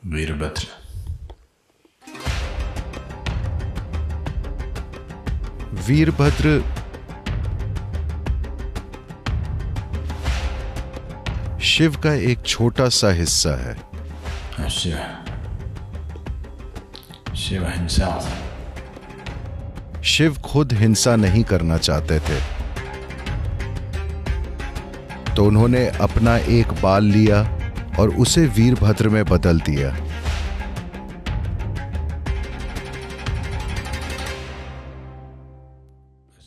वीरभद्र। वीरभद्र शिव का एक छोटा सा हिस्सा है। शिव हिंसा। शिव खुद हिंसा नहीं करना चाहते थे, तो उन्होंने अपना एक बाल लिया और उसे वीरभद्र में बदल दिया।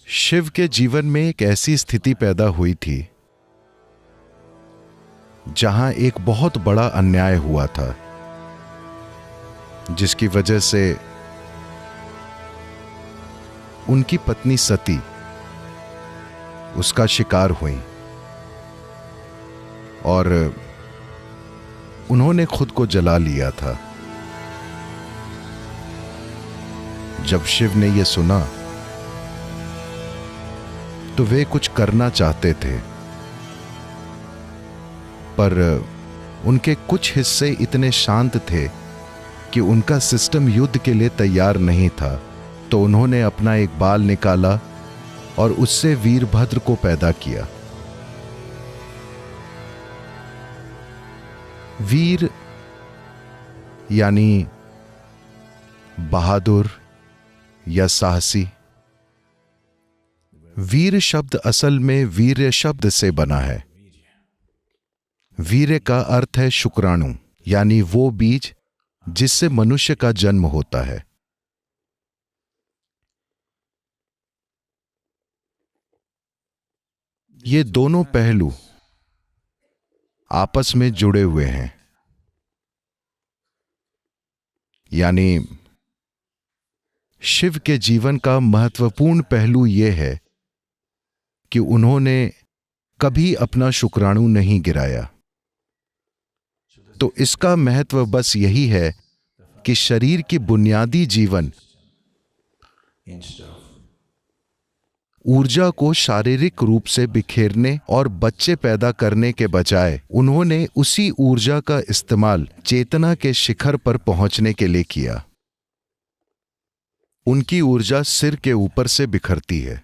शिव के जीवन में एक ऐसी स्थिति पैदा हुई थी जहां एक बहुत बड़ा अन्याय हुआ था, जिसकी वजह से उनकी पत्नी सती उसका शिकार हुई और उन्होंने खुद को जला लिया था। जब शिव ने यह सुना तो वे कुछ करना चाहते थे, पर उनके कुछ हिस्से इतने शांत थे कि उनका सिस्टम युद्ध के लिए तैयार नहीं था। तो उन्होंने अपना एक बाल निकाला और उससे वीरभद्र को पैदा किया। वीर यानी बहादुर या साहसी। वीर शब्द असल में वीर्य शब्द से बना है। वीर्य का अर्थ है शुक्राणु, यानी वो बीज जिससे मनुष्य का जन्म होता है। ये दोनों पहलू आपस में जुड़े हुए हैं, यानी शिव के जीवन का महत्वपूर्ण पहलू यह है कि उन्होंने कभी अपना शुक्राणु नहीं गिराया। तो इसका महत्व बस यही है कि शरीर की बुनियादी जीवन ऊर्जा को शारीरिक रूप से बिखेरने और बच्चे पैदा करने के बजाय उन्होंने उसी ऊर्जा का इस्तेमाल चेतना के शिखर पर पहुंचने के लिए किया। उनकी ऊर्जा सिर के ऊपर से बिखरती है।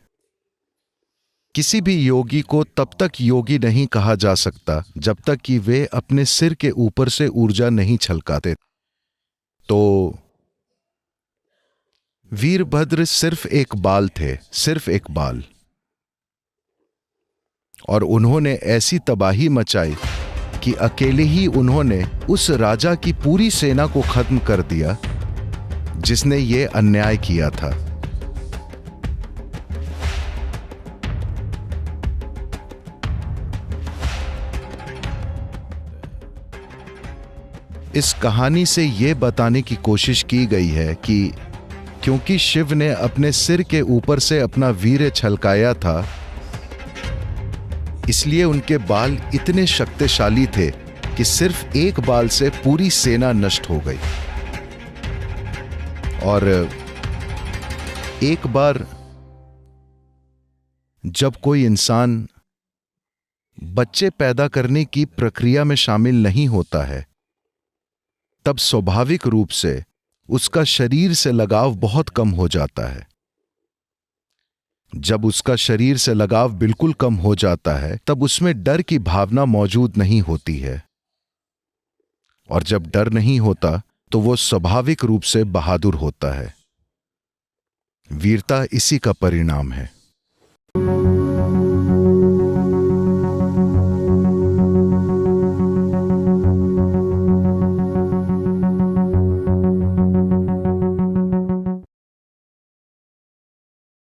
किसी भी योगी को तब तक योगी नहीं कहा जा सकता जब तक कि वे अपने सिर के ऊपर से ऊर्जा नहीं छलकाते। तो वीरभद्र सिर्फ एक बाल थे, सिर्फ एक बाल, और उन्होंने ऐसी तबाही मचाई कि अकेले ही उन्होंने उस राजा की पूरी सेना को खत्म कर दिया जिसने ये अन्याय किया था। इस कहानी से यह बताने की कोशिश की गई है कि क्योंकि शिव ने अपने सिर के ऊपर से अपना वीर्य छलकाया था, इसलिए उनके बाल इतने शक्तिशाली थे कि सिर्फ एक बाल से पूरी सेना नष्ट हो गई। और एक बार जब कोई इंसान बच्चे पैदा करने की प्रक्रिया में शामिल नहीं होता है, तब स्वाभाविक रूप से उसका शरीर से लगाव बहुत कम हो जाता है। जब उसका शरीर से लगाव बिल्कुल कम हो जाता है, तब उसमें डर की भावना मौजूद नहीं होती है, और जब डर नहीं होता तो वो स्वाभाविक रूप से बहादुर होता है। वीरता इसी का परिणाम है।